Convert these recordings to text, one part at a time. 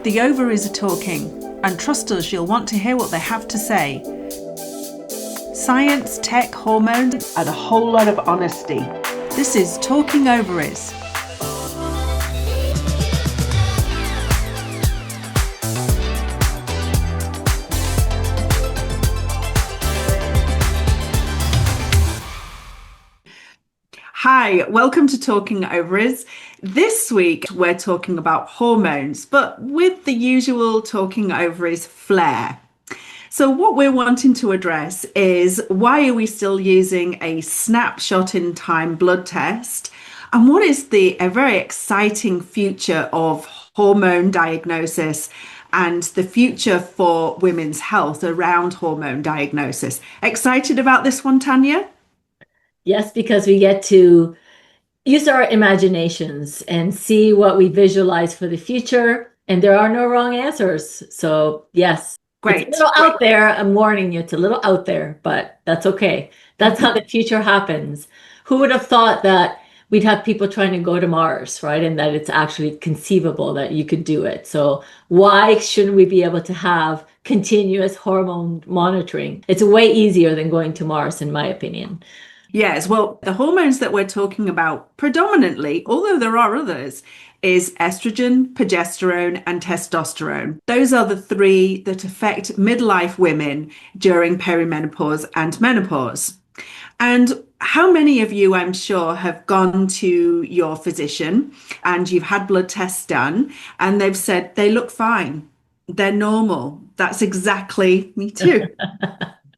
The ovaries are talking, and trust us, you'll want to hear what they have to say. Science, tech, hormones, and a whole lot of honesty. This is Talking Ovaries. Hi, welcome to Talking Ovaries. This week we're talking about hormones, but with the usual Talking Ovaries flair. So what we're wanting to address is, why are we still using a snapshot in time blood test? And what is a very exciting future of hormone diagnosis and the future for women's health around hormone diagnosis? Excited about this one, Tanya? Yes, because we get to use our imaginations and see what we visualize for the future, and there are no wrong answers. So yes, Great. It's a little out there. I'm warning you, it's a little out there, but that's okay. That's how the future happens. Who would have thought that we'd have people trying to go to Mars, right? And that it's actually conceivable that you could do it. So why shouldn't we be able to have continuous hormone monitoring? It's way easier than going to Mars, in my opinion. Yes, well, the hormones that we're talking about predominantly, although there are others, is estrogen, progesterone, and testosterone. Those are the three that affect midlife women during perimenopause and menopause. And how many of you, I'm sure, have gone to your physician and you've had blood tests done and they've said they look fine, they're normal? That's exactly me too.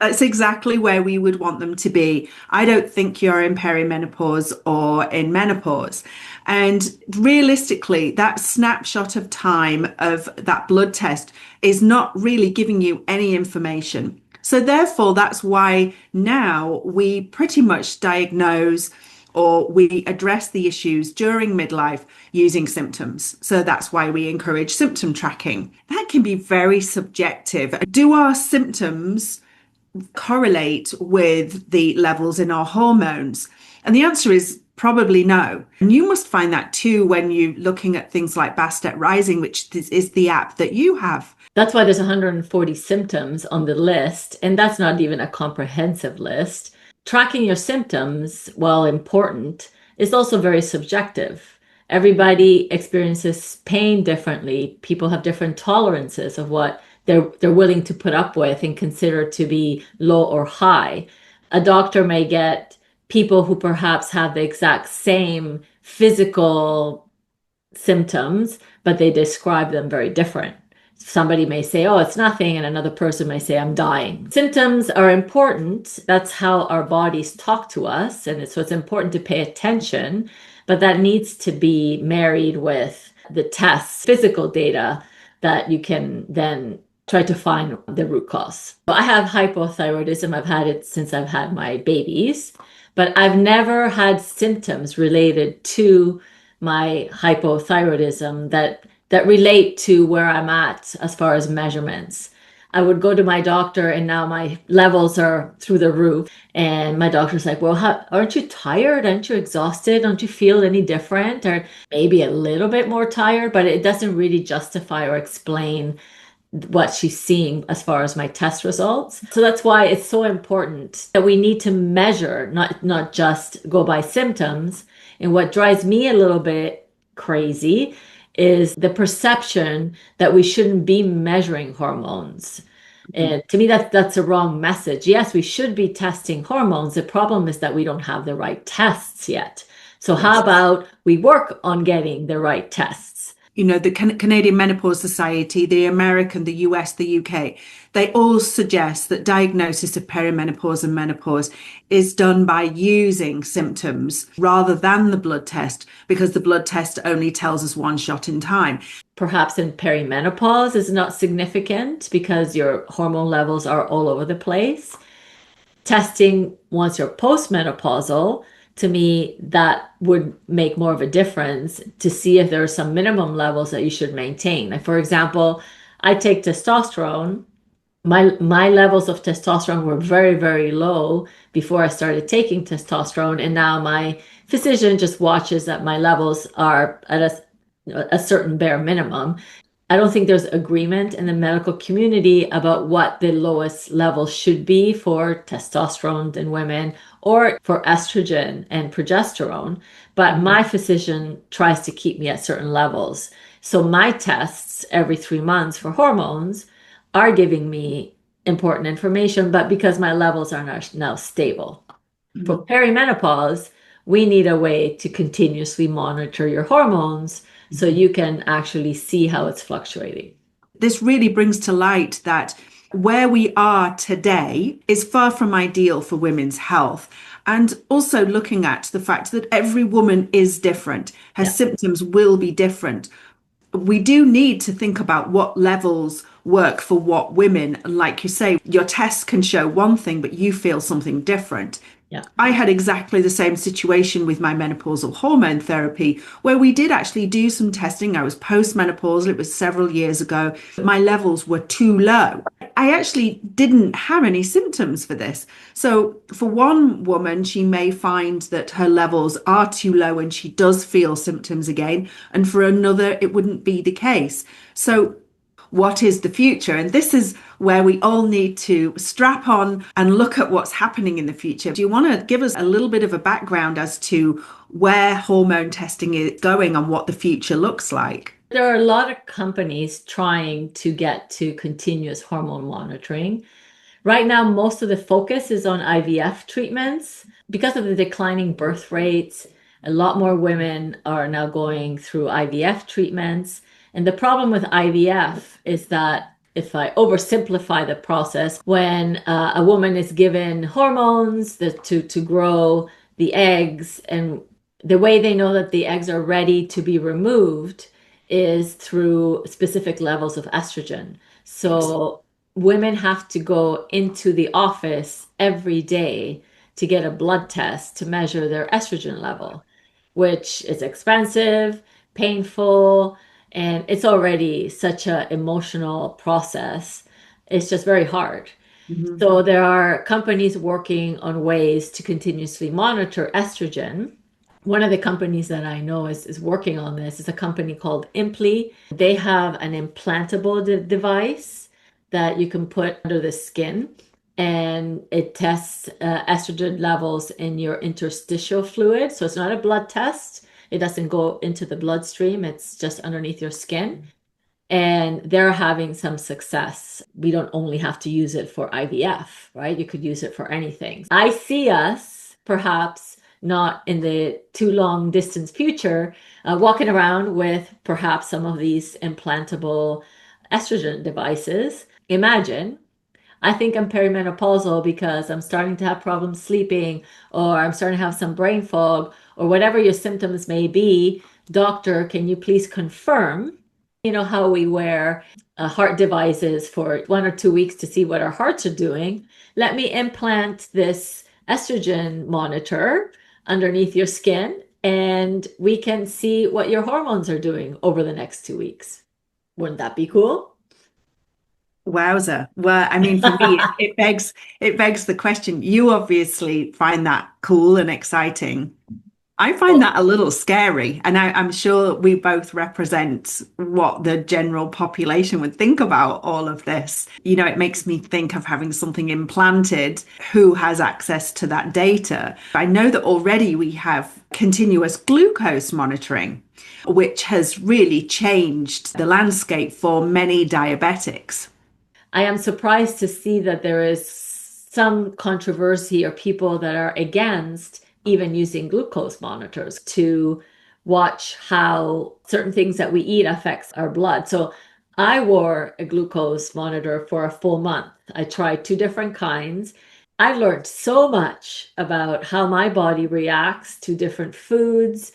That's exactly where we would want them to be. I don't think you're in perimenopause or in menopause. And realistically, that snapshot of time of that blood test is not really giving you any information. So therefore, that's why now we pretty much diagnose or we address the issues during midlife using symptoms. So that's why we encourage symptom tracking. That can be very subjective. Do our symptoms correlate with the levels in our hormones? And the answer is probably no. And you must find that too when you're looking at things like Bastet Rising, which is the app that you have. That's why there's 140 symptoms on the list, and that's not even a comprehensive list. Tracking your symptoms, while important, is also very subjective. Everybody experiences pain differently. People have different tolerances of what they're willing to put up with and consider to be low or high. A doctor may get people who perhaps have the exact same physical symptoms, but they describe them very different. Somebody may say, oh, it's nothing, and another person may say, I'm dying. Symptoms are important. That's how our bodies talk to us, and so it's important to pay attention, but that needs to be married with the tests, physical data that you can then try to find the root cause. I have hypothyroidism. I've had it since I've had my babies, but I've never had symptoms related to my hypothyroidism that relate to where I'm at as far as measurements. I would go to my doctor and now my levels are through the roof. And my doctor's like, well, aren't you tired? Aren't you exhausted? Don't you feel any different? Or maybe a little bit more tired, but it doesn't really justify or explain what she's seeing as far as my test results. So that's why it's so important that we need to measure, not just go by symptoms. And what drives me a little bit crazy is the perception that we shouldn't be measuring hormones. And to me, that's a wrong message. Yes, we should be testing hormones. The problem is that we don't have the right tests yet. So how about we work on getting the right tests? You know, the Canadian Menopause Society, the American, the US, the UK, they all suggest that diagnosis of perimenopause and menopause is done by using symptoms rather than the blood test, because the blood test only tells us one shot in time. Perhaps in perimenopause is not significant because your hormone levels are all over the place. Testing once you're postmenopausal, to me, that would make more of a difference to see if there are some minimum levels that you should maintain. Like, for example, I take testosterone. My levels of testosterone were very, very low before I started taking testosterone. And now my physician just watches that my levels are at a certain bare minimum. I don't think there's agreement in the medical community about what the lowest level should be for testosterone in women or for estrogen and progesterone. But my physician tries to keep me at certain levels. So my tests every 3 months for hormones are giving me important information, but because my levels are now stable. For perimenopause, we need a way to continuously monitor your hormones so you can actually see how it's fluctuating. This really brings to light that where we are today is far from ideal for women's health. And also looking at the fact that every woman is different, her Yeah. symptoms will be different. We do need to think about what levels work for what women. Like you say, your tests can show one thing, but you feel something different. Yeah. I had exactly the same situation with my menopausal hormone therapy, where we did actually do some testing. I was postmenopausal, it was several years ago. My levels were too low. I actually didn't have any symptoms for this. So, for one woman, she may find that her levels are too low and she does feel symptoms again. And for another, it wouldn't be the case. So, what is the future? And this is where we all need to strap on and look at what's happening in the future. Do you want to give us a little bit of a background as to where hormone testing is going and what the future looks like? There are a lot of companies trying to get to continuous hormone monitoring. Right now, most of the focus is on IVF treatments. Because of the declining birth rates, a lot more women are now going through IVF treatments. And the problem with IVF is that, if I oversimplify the process, when a woman is given hormones to grow the eggs, and the way they know that the eggs are ready to be removed is through specific levels of estrogen. So women have to go into the office every day to get a blood test to measure their estrogen level, which is expensive, painful, and it's already such an emotional process. It's just very hard. Mhm. So there are companies working on ways to continuously monitor estrogen. One of the companies that I know is working on this is a company called Imply. They have an implantable device that you can put under the skin, and it tests estrogen levels in your interstitial fluid. So it's not a blood test. It doesn't go into the bloodstream. It's just underneath your skin. And they're having some success. We don't only have to use it for IVF, right? You could use it for anything. I see us perhaps not in the too long distance future walking around with perhaps some of these implantable estrogen devices. Imagine, I think I'm perimenopausal because I'm starting to have problems sleeping, or I'm starting to have some brain fog, or whatever your symptoms may be. Doctor, can you please confirm? You know how we wear heart devices for 1 or 2 weeks to see what our hearts are doing. Let me implant this estrogen monitor underneath your skin, and we can see what your hormones are doing over the next 2 weeks. Wouldn't that be cool? Wowza. Well, I mean, for me, it begs the question. You obviously find that cool and exciting. I find that a little scary, and I'm sure we both represent what the general population would think about all of this. It makes me think of having something implanted. Who has access to that data? I know that already we have continuous glucose monitoring, which has really changed the landscape for many diabetics. I am surprised to see that there is some controversy or people that are against even using glucose monitors to watch how certain things that we eat affects our blood. So I wore a glucose monitor for a full month. I tried two different kinds. I learned so much about how my body reacts to different foods.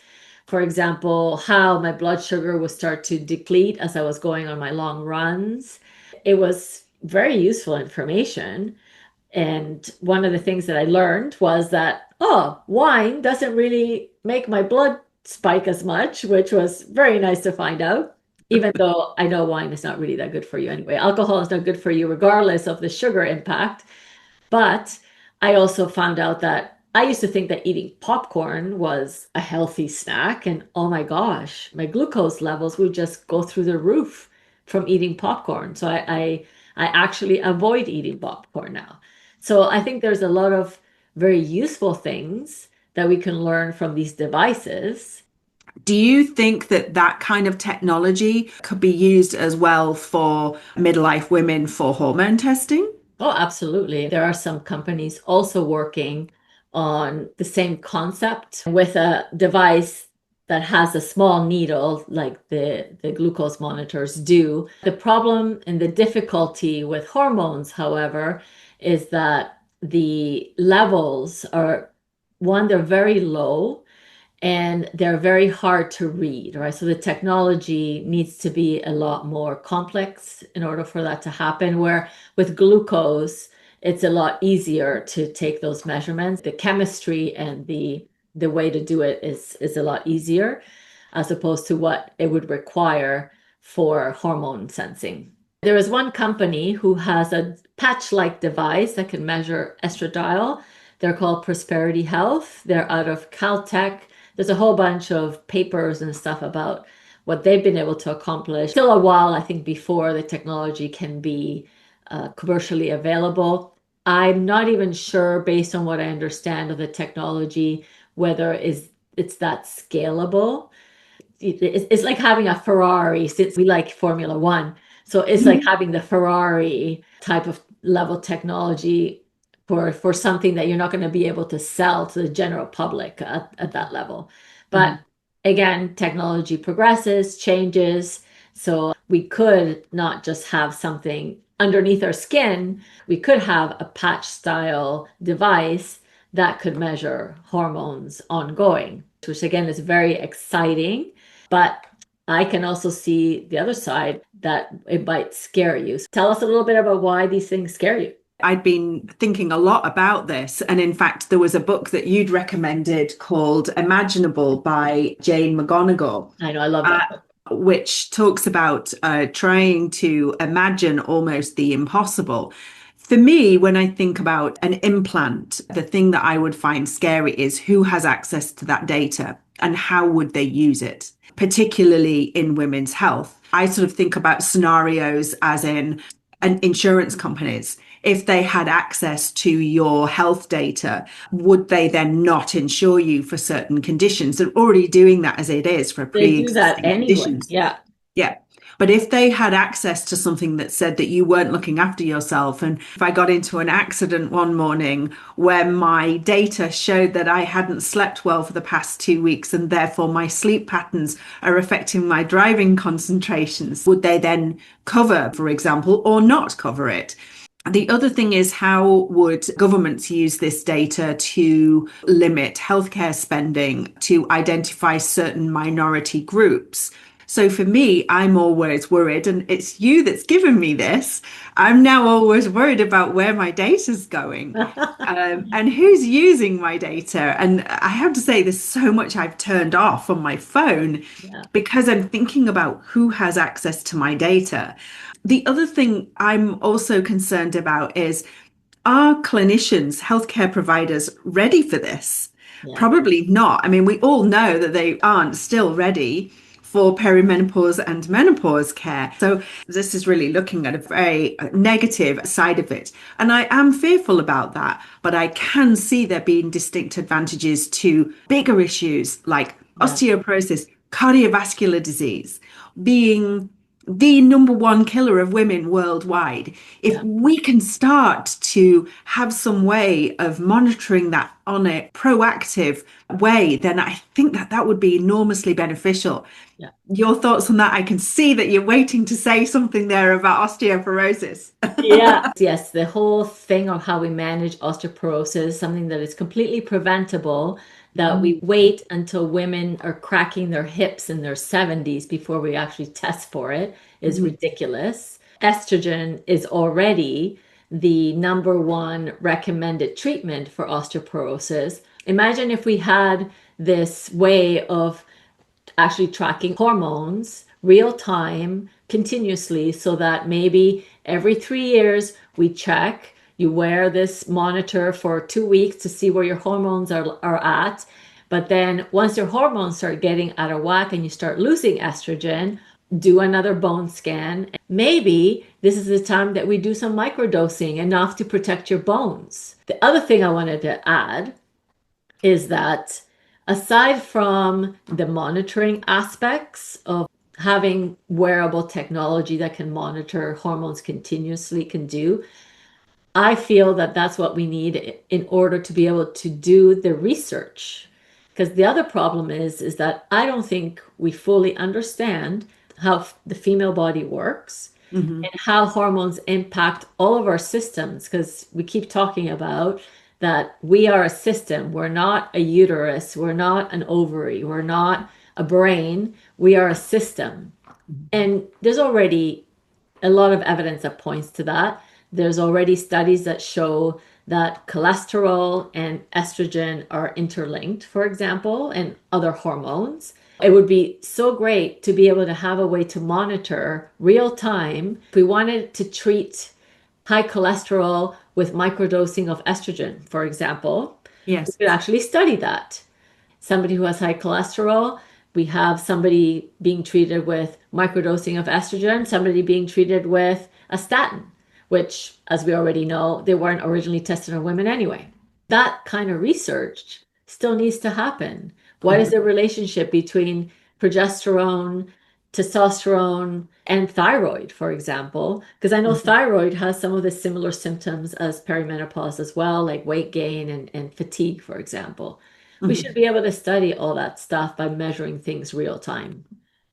For example, how my blood sugar would start to deplete as I was going on my long runs. It was very useful information. And one of the things that I learned was that, oh, wine doesn't really make my blood spike as much, which was very nice to find out, even though I know wine is not really that good for you anyway. Alcohol is not good for you, regardless of the sugar impact. But I also found out that I used to think that eating popcorn was a healthy snack. And oh my gosh, my glucose levels would just go through the roof from eating popcorn. So I actually avoid eating popcorn now. So I think there's a lot of very useful things that we can learn from these devices. Do you think that that kind of technology could be used as well for midlife women for hormone testing? Oh, absolutely. There are some companies also working on the same concept with a device that has a small needle like the glucose monitors do. The problem and the difficulty with hormones, however, is that the levels are one, they're very low and they're very hard to read, right? So the technology needs to be a lot more complex in order for that to happen. Where with glucose, it's a lot easier to take those measurements. The chemistry and the way to do it is a lot easier as opposed to what it would require for hormone sensing. There is one company who has a patch-like device that can measure estradiol. They're called Prosperity Health. They're out of Caltech. There's a whole bunch of papers and stuff about what they've been able to accomplish. Still a while, I think, before the technology can be commercially available. I'm not even sure, based on what I understand of the technology, whether it's that scalable. It's like having a Ferrari, since we like Formula One. So it's like having the Ferrari type of level technology for something that you're not going to be able to sell to the general public at that level. But again, technology progresses, changes. So we could not just have something underneath our skin, we could have a patch style device that could measure hormones ongoing, which again is very exciting. But I can also see the other side that it might scare you. So tell us a little bit about why these things scare you. I'd been thinking a lot about this. And in fact, there was a book that you'd recommended called Imaginable by Jane McGonigal. I know, I love that book. Which talks about trying to imagine almost the impossible. For me, when I think about an implant, the thing that I would find scary is who has access to that data and how would they use it, particularly in women's health. I sort of think about scenarios as in insurance companies. If they had access to your health data, would they then not insure you for certain conditions? They're already doing that as it is for They do that pre-existing anyway. conditions. Yeah. Yeah. But if they had access to something that said that you weren't looking after yourself, and if I got into an accident one morning where my data showed that I hadn't slept well for the past 2 weeks and therefore my sleep patterns are affecting my driving concentrations, would they then cover, for example, or not cover it? The other thing is, how would governments use this data to limit healthcare spending, to identify certain minority groups? So for me, I'm always worried, and it's you that's given me this. I'm now always worried about where my data's going and who's using my data. And I have to say, there's so much I've turned off on my phone because I'm thinking about who has access to my data. The other thing I'm also concerned about is, are clinicians, healthcare providers ready for this? Yeah. Probably not. I mean, we all know that they aren't still ready for perimenopause and menopause care. So this is really looking at a very negative side of it. And I am fearful about that, but I can see there being distinct advantages to bigger issues like osteoporosis, cardiovascular disease, being the number one killer of women worldwide. If we can start to have some way of monitoring that on a proactive way, then I think that that would be enormously beneficial. Yeah. Your thoughts on that? I can see that you're waiting to say something there about osteoporosis. Yes, the whole thing of how we manage osteoporosis, something that is completely preventable, that we wait until women are cracking their hips in their 70s before we actually test for it, is ridiculous. Estrogen is already the number one recommended treatment for osteoporosis. Imagine if we had this way of actually tracking hormones real time continuously, so that maybe every 3 years we check, you wear this monitor for 2 weeks to see where your hormones are at. But then once your hormones start getting out of whack and you start losing estrogen, do another bone scan. Maybe this is the time that we do some microdosing, enough to protect your bones. The other thing I wanted to add is that aside from the monitoring aspects of having wearable technology that can monitor hormones continuously can do, I feel that that's what we need in order to be able to do the research. Because the other problem is that I don't think we fully understand how the female body works Hmm. and how hormones impact all of our systems. Because we keep talking about that we are a system. We're not a uterus. We're not an ovary. We're not a brain. We are a system. And there's already a lot of evidence that points to that. There's already studies that show that cholesterol and estrogen are interlinked, for example, and other hormones. It would be so great to be able to have a way to monitor real time. If we wanted to treat high cholesterol with microdosing of estrogen, for example, we Yes. could actually study that. Somebody who has high cholesterol, we have somebody being treated with microdosing of estrogen, somebody being treated with a statin, which, as we already know, they weren't originally tested on women anyway. That kind of research still needs to happen. What is Mhm. the relationship between progesterone, testosterone, and thyroid, for example? Because I know Mhm. thyroid has some of the similar symptoms as perimenopause as well, like weight gain and fatigue, for example. We should Mhm. be able to study all that stuff by measuring things real time.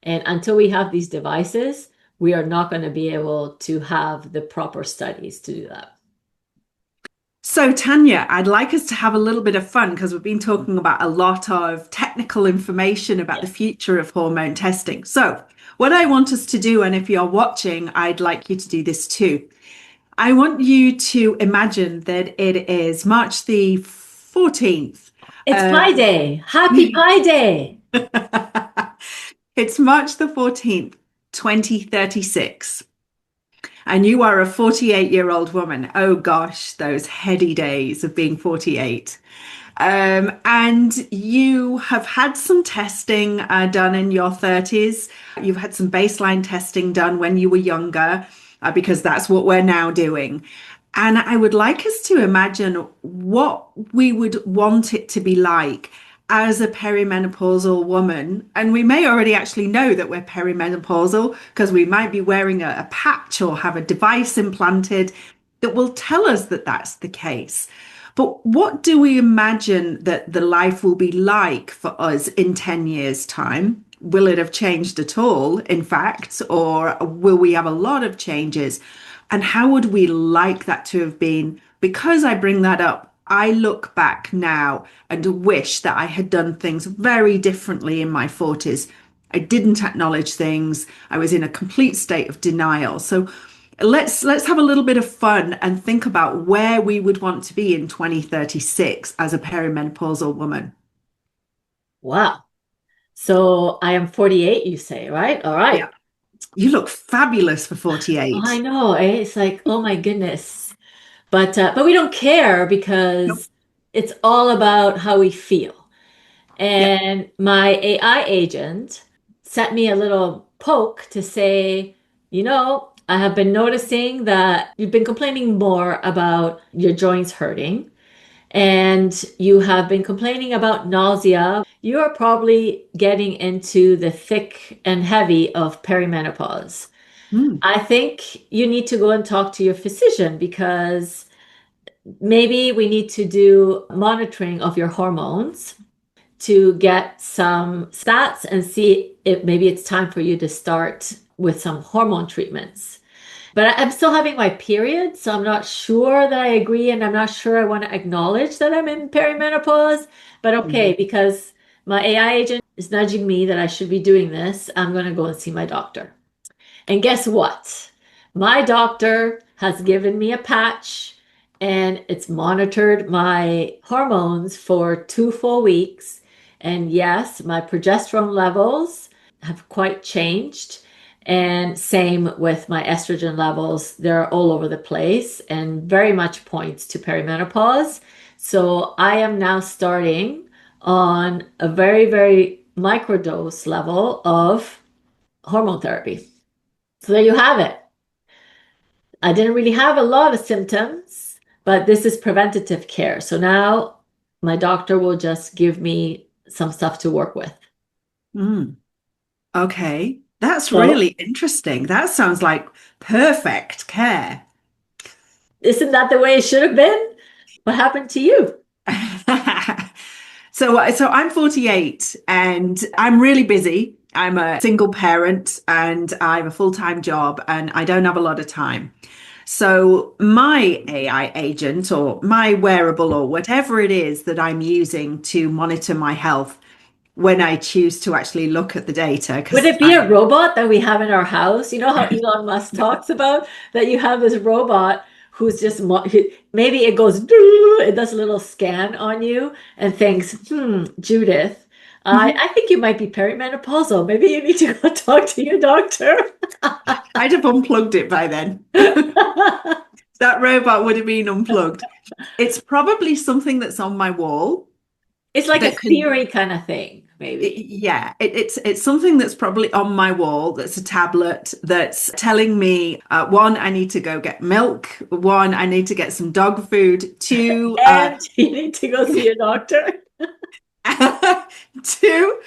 And until we have these devices, we are not going to be able to have the proper studies to do that. So, Tanya, I'd like us to have a little bit of fun because we've been talking about a lot of technical information about Yeah. the future of hormone testing. So, what I want us to do, and if you're watching, I'd like you to do this too. I want you to imagine that it is March the 14th. It's Pi Day. Happy Pi Day. It's March the 14th, 2036. And you are a 48-year-old woman. Oh gosh, those heady days of being 48. And you have had some testing done in your 30s. You've had some baseline testing done when you were younger, because that's what we're now doing. And I would like us to imagine what we would want it to be like as a perimenopausal woman. And we may already actually know that we're perimenopausal because we might be wearing a patch or have a device implanted that will tell us that that's the case. But what do we imagine that the life will be like for us in 10 years' time? Will it have changed at all, in fact, or will we have a lot of changes? And how would we like that to have been? Because I bring that up, I look back now and wish that I had done things very differently in my 40s. I didn't acknowledge things. I was in a complete state of denial. So let's have a little bit of fun and think about where we would want to be in 2036 as a perimenopausal woman. Wow. So I am 48, you say, right? All right. Yeah. You look fabulous for I 48. know, eh? It's like, oh my goodness. But we don't care Nope. because it's all about how we feel. Yeah. And my AI agent sent me a little poke to say, I have been noticing that you've been complaining more about your joints hurting and you have been complaining about nausea. You are probably getting into the thick and heavy of perimenopause. Mm. I think you need to go and talk to your physician because maybe we need to do monitoring of your hormones to get some stats and see if maybe it's time for you to start with some hormone treatments. But I'm still having my period, so I'm not sure that I agree, and I'm not sure I want to acknowledge that I'm in perimenopause. But okay, Mhm. because my AI agent is nudging me that I should be doing this, I'm going to go and see my doctor. And guess what? My doctor has given me a patch and it's monitored my hormones for 2 full weeks. And yes, my progesterone levels have quite changed. And same with my estrogen levels. They're all over the place and very much points to perimenopause. So I am now starting on a very, very microdose level of hormone therapy. So there you have it. I didn't really have a lot of symptoms, but this is preventative care. So now my doctor will just give me some stuff to work with. Mm, okay. That's So really interesting. That sounds like perfect care. isn't that the way it should have been? What happened to you? So I'm 48 and I'm really busy. I'm a single parent and I have a full-time job and I don't have a lot of time. So my AI agent or my wearable or whatever it is that I'm using to monitor my health when I choose to actually look at the data, Would because it be a robot that we have in our house? You know how Elon Musk talks about that you have this robot who's just maybe it goes it does a little scan on you and thinks, Judith, I think you might be perimenopausal. Maybe you need to go talk to your doctor. I'd have unplugged it by then. That robot would have been unplugged. It's probably something that's on my wall It's like a that can, theory kind of thing, maybe. yeah, it's something that's probably on my wall. That's a tablet that's telling me, one, I need to go get milk. One, I need to get some dog food. Two, And you need to go see your doctor. two,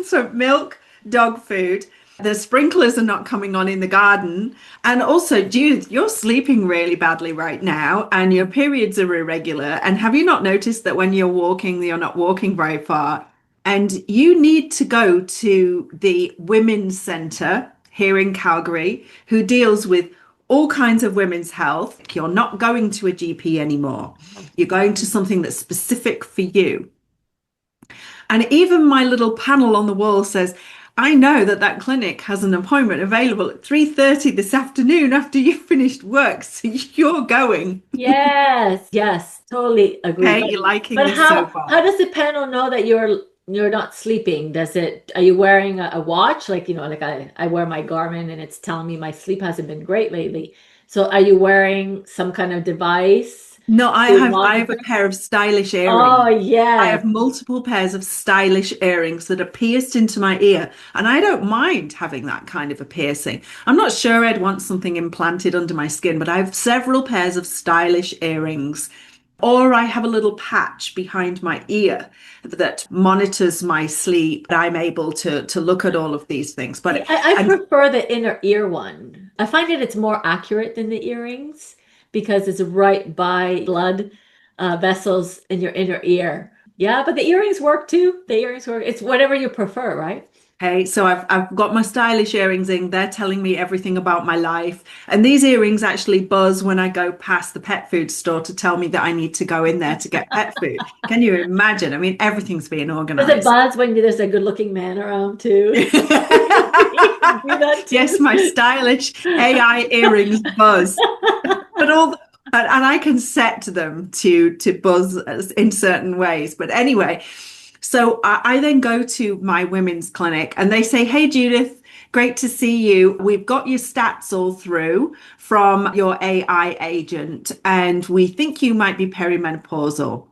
so milk, dog food. The sprinklers are not coming on in the garden. And also, Judith, you're sleeping really badly right now, and your periods are irregular. And have you not noticed that when you're walking, you're not walking very far? And you need to go to the Women's Centre here in Calgary, who deals with all kinds of women's health. You're not going to a GP anymore. You're going to something that's specific for you. And even my little panel on the wall says, I know that that clinic has an appointment available at 3:30 this afternoon after you've finished work. So you're going. Yes, yes, totally agree. Okay, you're liking But this so how far. does the panel know that you're not sleeping? Does it are you wearing a watch? Like, like I wear my Garmin and it's telling me my sleep hasn't been great lately. So are you wearing some kind of device No, to I have monitor? a pair of stylish Oh, earrings. I yes. have multiple pairs of stylish earrings that are pierced into my ear, and I don't mind having that kind of a piercing. I'm not sure I'd want something implanted under my skin, but I have several pairs of stylish earrings. Or I have a little patch behind my ear that monitors my sleep. I'm able to look at all of these things. See, But I and prefer the inner ear one. I find it's more accurate than the earrings because it's right by blood vessels in your inner ear. Yeah, but the earrings work too. The earrings work. It's whatever you prefer, right? okay, so I've got my stylish earrings in. They're telling me everything about my life. And these earrings actually buzz when I go past the pet food store to tell me that I need to go in there to get pet food. Can you imagine? I mean, everything's being Does it organized. buzz when there's a good-looking man around too? You can do that Yes, too. my stylish AI earrings buzz. But and I can set them to buzz in certain ways. But anyway, so I then go to my women's clinic and they say, "Hey Judith, great to see you. We've got your stats all through from your AI agent, and we think you might be perimenopausal."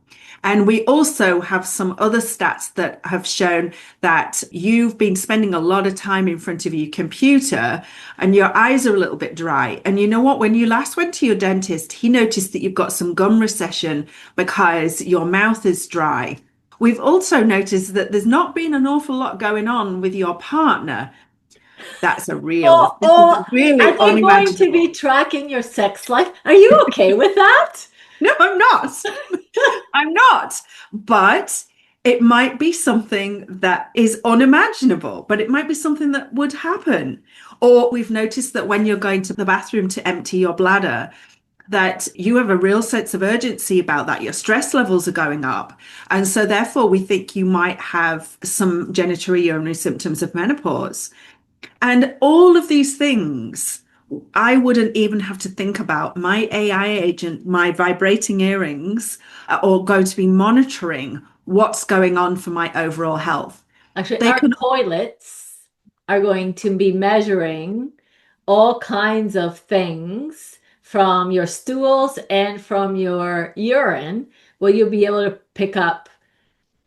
And we also have some other stats that have shown that you've been spending a lot of time in front of your computer and your eyes are a little bit dry. And you know what? When you last went to your dentist, he noticed that you've got some gum recession because your mouth is dry. We've also noticed that there's not been an awful lot going on with your partner. Oh, This is are really they going to be unimaginable. tracking your sex life? Are you okay with that? No, I'm not. I'm not. But it might be something that is unimaginable, but it might be something that would happen. Or we've noticed that when you're going to the bathroom to empty your bladder, that you have a real sense of urgency about that. Your stress levels are going up. And so therefore we think you might have some genitourinary symptoms of menopause. And all of these things, I wouldn't even have to think about. My AI agent, my vibrating earrings, are all going to be monitoring what's going on for my overall health. Actually, They our can, toilets are going to be measuring all kinds of things from your stools and from your urine. Will you be able to pick up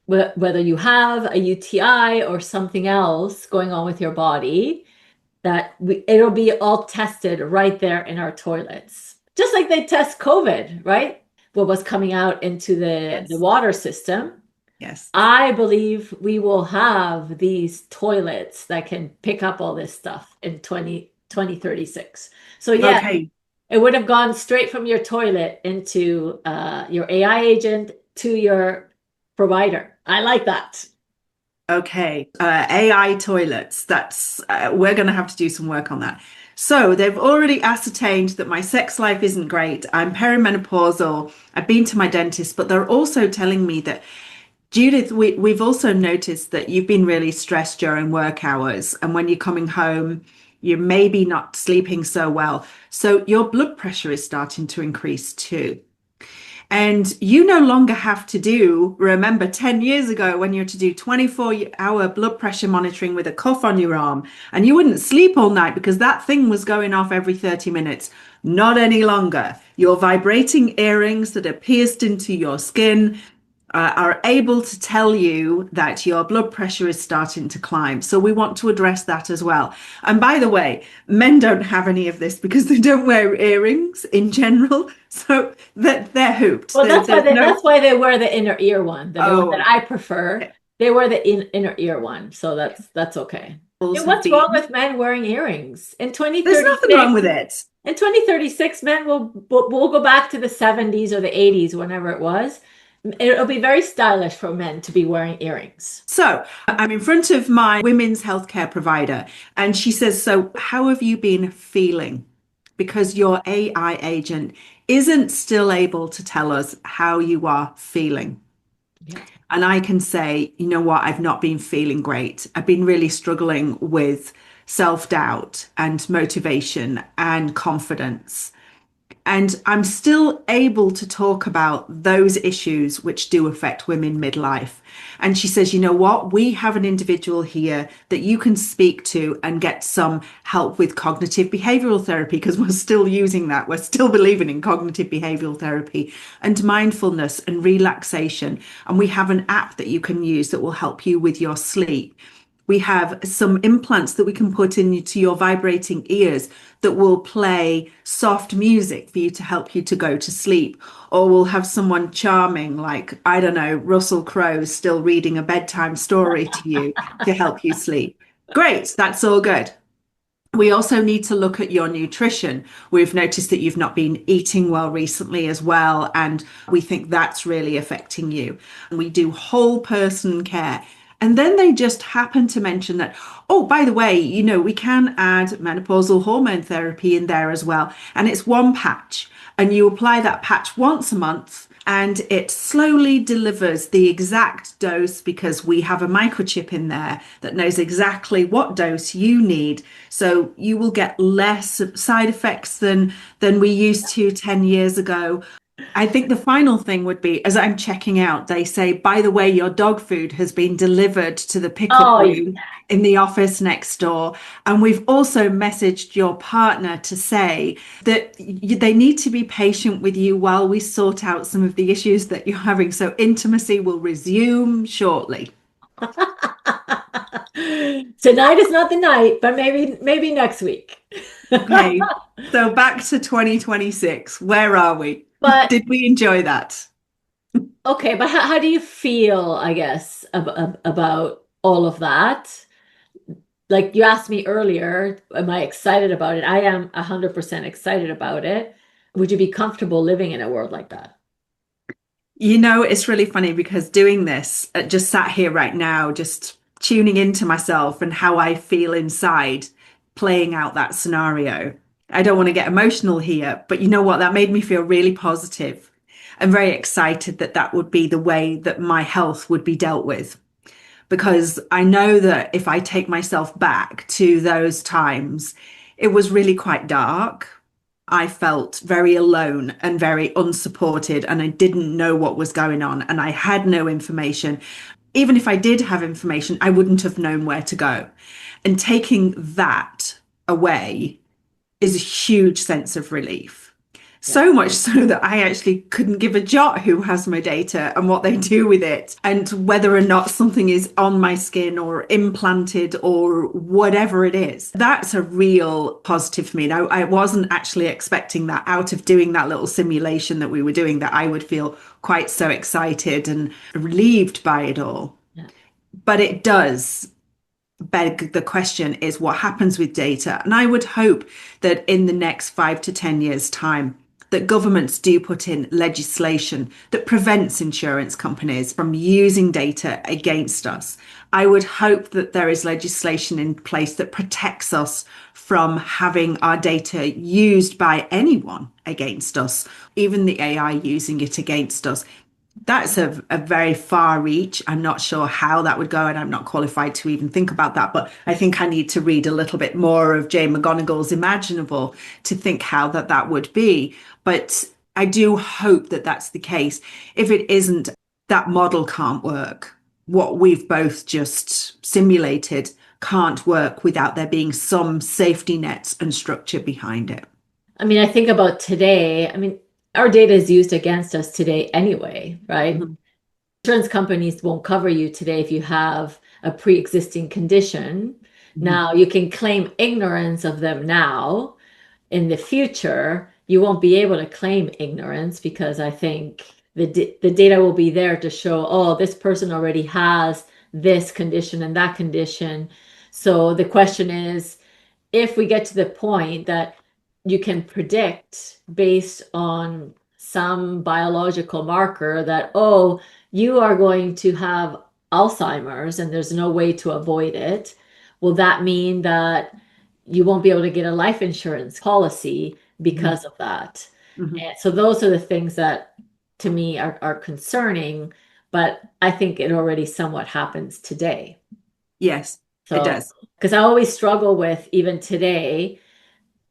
whether you have a UTI or something else going on with your body, it'll be all tested right there in our toilets. Just like they test COVID, right? What was coming out into the Yes. water system. Yes. I believe we will have these toilets that can pick up all this stuff in 2036. So yeah, Okay. it would have gone straight from your toilet into your AI agent to your provider. I like that. Okay. AI toilets. That's we're going to have to do some work on that. So they've already ascertained that my sex life isn't great. I'm perimenopausal. I've been to my dentist, but they're also telling me that Judith, we've also noticed that you've been really stressed during work hours, and when you're coming home, you're maybe not sleeping so well. So your blood pressure is starting to increase too. And you no longer have to do, remember 10 years ago when you had to do 24-hour blood pressure monitoring with a cuff on your arm, and you wouldn't sleep all night because that thing was going off every 30 minutes. Not any longer. Your vibrating earrings that are pierced into your skin are able to tell you that your blood pressure is starting to climb. So we want to address that as well. And by the way, men don't have any of this because they don't wear earrings in general. So they're hooped. Well, There's no, that's why they wear the inner ear one, the one that oh, I prefer. They wear the inner ear one, so that's okay. Yeah, have what's wrong been. with men wearing earrings? There's nothing wrong with it. In 2036, men will go back to the 70s or the 80s, whenever it was. It'll be very stylish for men to be wearing earrings. So I'm in front of my women's healthcare provider, and she says, "So, how have you been feeling? Because your AI agent isn't still able to tell us how you are feeling." Yeah. And I can say, you know what, I've not been feeling great. I've been really struggling with self-doubt and motivation and confidence. And I'm still able to talk about those issues which do affect women midlife. And she says, you know what? We have an individual here that you can speak to and get some help with cognitive behavioral therapy, because we're still using that. We're still believing in cognitive behavioral therapy and mindfulness and relaxation. And we have an app that you can use that will help you with your sleep. We have some implants that we can put into your vibrating ears that will play soft music for you to help you to go to sleep. Or we'll have someone charming, like, I don't know, Russell Crowe still reading a bedtime story to you to help you sleep. Great, that's all good. We also need to look at your nutrition. We've noticed that you've not been eating well recently as well, and we think that's really affecting you. We do whole person care. And then they just happen to mention that, oh, by the way, you know, we can add menopausal hormone therapy in there as well. And it's one patch, and you apply that patch once a month, and it slowly delivers the exact dose because we have a microchip in there that knows exactly what dose you need. So you will get less side effects than we used to 10 years ago. I think the final thing would be, as I'm checking out, they say, by the way, your dog food has been delivered to the pickup Oh, room in the office next door. And we've also messaged your partner to say that they need to be patient with you while we sort out some of the issues that you're having. So intimacy will resume shortly. tonight is not the night, but maybe next week. Okay. So back to 2026. Where are we? But Did we enjoy that? okay, but how do you feel, I guess, about all of that? Like you asked me earlier, am I excited about it? I am 100% excited about it. Would you be comfortable living in a world like that? You know, it's really funny because doing this, just sat here right now, just tuning into myself and how I feel inside, playing out that scenario. I don't want to get emotional here, but you know what? That made me feel really positive and very excited that that would be the way that my health would be dealt with. Because I know that if I take myself back to those times, it was really quite dark. I felt very alone and very unsupported, and I didn't know what was going on, and I had no information. Even if I did have information, I wouldn't have known where to go. And taking that away is a huge sense of relief. Yeah. So much so that I actually couldn't give a jot who has my data and what they do with it, and whether or not something is on my skin or implanted or whatever it is. That's a real positive for me. Now, I wasn't actually expecting that out of doing that little simulation that we were doing, that I would feel quite so excited and relieved by it all. Yeah. But it does beg the question, is what happens with data? And I would hope that in the next 5 to 10 years' time, that governments do put in legislation that prevents insurance companies from using data against us. I would hope that there is legislation in place that protects us from having our data used by anyone against us, even the AI using it against us. That's a very far reach. I'm not sure how that would go, and I'm not qualified to even think about that. But I think I need to read a little bit more of Jane McGonigal's Imaginable to think how that would be. But I do hope that that's the case. If it isn't, that model can't work. What we've both just simulated can't work without there being some safety nets and structure behind it. I mean, I think about today, I mean, our data is used against us today anyway, right? Mhm. Insurance companies won't cover you today if you have a pre-existing condition. Mhm. Now, you can claim ignorance of them now. In the future, you won't be able to claim ignorance because I think the data will be there to show, oh, this person already has this condition and that condition. So the question is, if we get to the point that you can predict based on some biological marker that, oh, you are going to have Alzheimer's and there's no way to avoid it, will that mean that you won't be able to get a life insurance policy Mhm. because of that? Mhm. And so those are the things that to me are concerning, but I think it already somewhat happens today. Yes, it So, does. because I always struggle with even today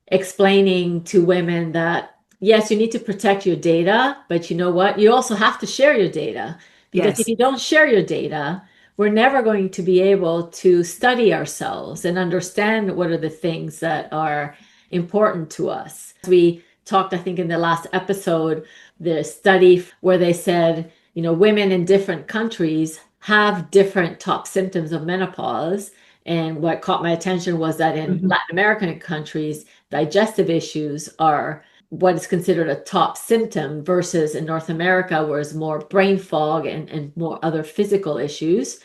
explaining to women that yes, you need to protect your data, but you know what? You also have to share your data because if Yes. you don't share your data, we're never going to be able to study ourselves and understand what are the things that are important to us. We talked, I think, in the last episode, the study where they said, you know, women in different countries have different top symptoms of menopause. And what caught my attention was that in Mhm. Latin American countries, digestive issues are what is considered a top symptom versus in North America, where it's more brain fog and more other physical issues.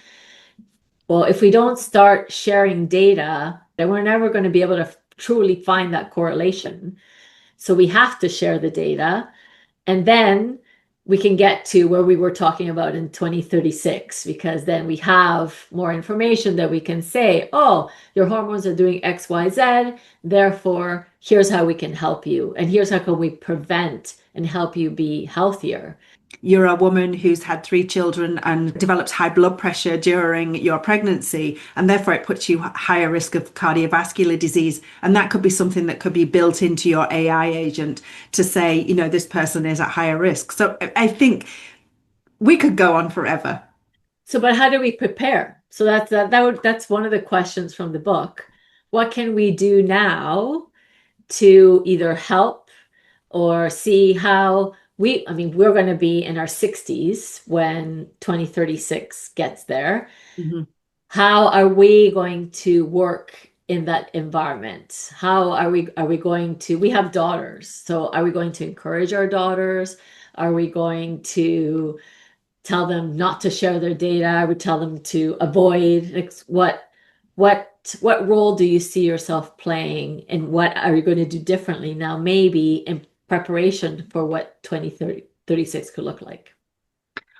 Well, if we don't start sharing data, then we're never going to be able to truly find that correlation. So we have to share the data. And then we can get to where we were talking about in 2036, because then we have more information that we can say, oh, your hormones are doing X, Y, Z. Therefore, here's how we can help you. And here's how can we prevent and help you be healthier. You're a woman who's had 3 children and developed high blood pressure during your pregnancy, and therefore it puts you higher risk of cardiovascular disease. And that could be something that could be built into your AI agent to say, this person is at higher risk. So I think we could go on forever. So, but how do we prepare? So that's one of the questions from the book. What can we do now to either help or see how I mean, we're going to be in our 60s when 2036 gets there. Mhm. How are we going to work in that environment? How are we going to, we have daughters. So are we going to encourage our daughters? Are we going to tell them not to share their data? Are we tell them to avoid? Like, what role do you see yourself playing, and what are you going to do differently now, maybe in preparation for what 2036 could look like?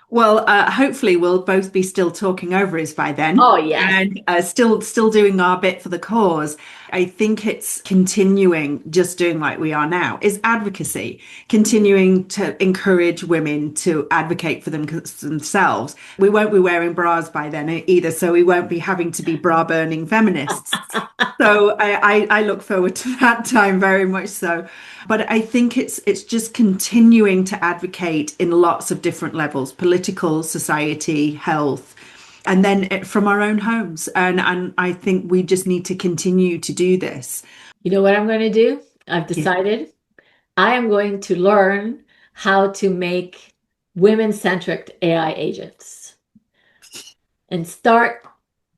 Well, hopefully we'll both be still talking ovaries by then Oh, yes. and still doing our bit for the cause. I think it's continuing, just doing like we are now, is advocacy, continuing to encourage women to advocate for themselves. We won't be wearing bras by then either, so we won't be having to be bra burning feminists. So I look forward to that time very much so. But I think it's just continuing to advocate in lots of different levels, political, society, health, and then from our own homes. And I think we just need to continue to do this. You know what I'm going to do? I've Yeah. decided I am going to learn how to make women-centric AI agents and start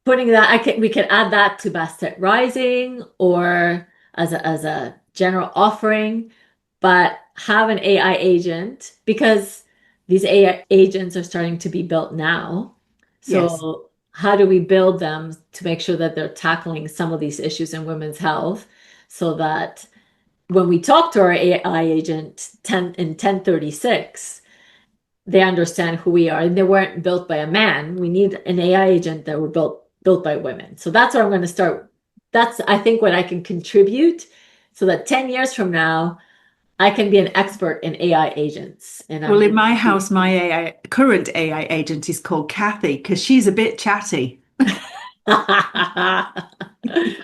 putting that. We can add that to Bastet Rising or as a general offering, but have an AI agent because these AI agents are starting to be built now. Yes. So how do we build them to make sure that they're tackling some of these issues in women's health so that when we talk to our AI agent in 1036, they understand who we are and they weren't built by a man. We need an AI agent that were built by women. So that's where I'm going to start. That's, I think, what I can contribute so that 10 years from now, I can be an expert in AI agents. And Well, in my house, my current AI agent is called Kathy because she's a bit chatty.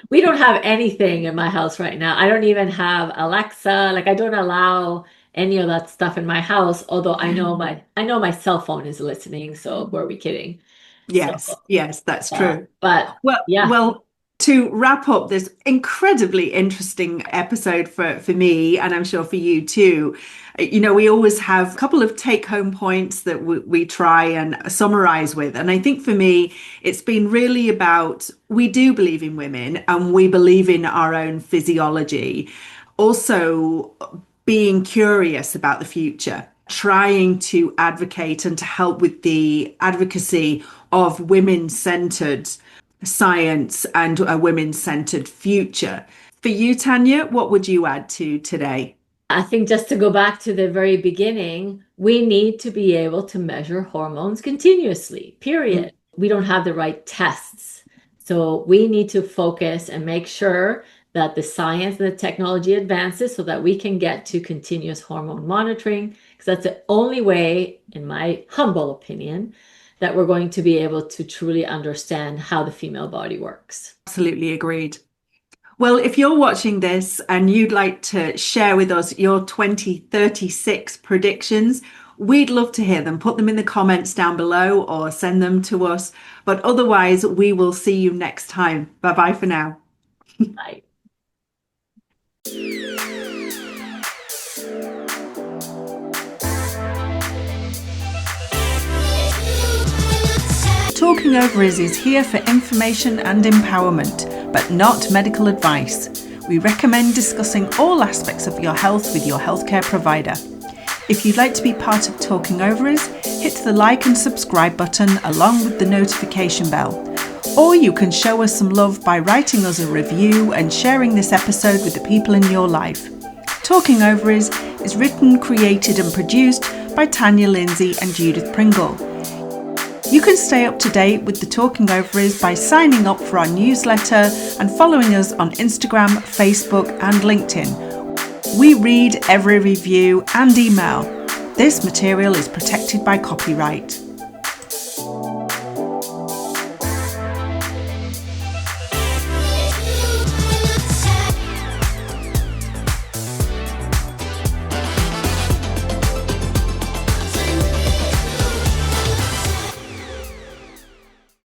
we don't have anything in my house right now. I don't even have Alexa. Like I don't allow any of that stuff in my house, although I know my cell phone is listening, so who are we kidding? So Yes, that's true. but Well, yeah. well, to wrap up this incredibly interesting episode for me, and I'm sure for you too, we always have a couple of take-home points that we try and summarize with. And I think for me, it's been really about we do believe in women and we believe in our own physiology. Also, being curious about the future, trying to advocate and to help with the advocacy of women-centered science and a women-centered future. For you, Tanya, what would you add to today? I think just to go back to the very beginning, we need to be able to measure hormones continuously, period. We don't have the right tests. So we need to focus and make sure that the science and the technology advances so that we can get to continuous hormone monitoring, because that's the only way, in my humble opinion, that we're going to be able to truly understand how the female body works. Absolutely agreed. Well, if you're watching this and you'd like to share with us your 2036 predictions, we'd love to hear them. Put them in the comments down below or send them to us. But otherwise, we will see you next time. Bye bye for now. Bye. Talking Ovaries is here for information and empowerment, but not medical advice. We recommend discussing all aspects of your health with your healthcare provider. If you'd like to be part of Talking Ovaries, hit the like and subscribe button along with the notification bell. Or you can show us some love by writing us a review and sharing this episode with the people in your life. Talking Ovaries is written, created and produced by Tanya, Lindsay and Judith Pringle. You can stay up to date with the Talking Ovaries by signing up for our newsletter and following us on Instagram, Facebook and LinkedIn. We read every review and email. This material is protected by copyright.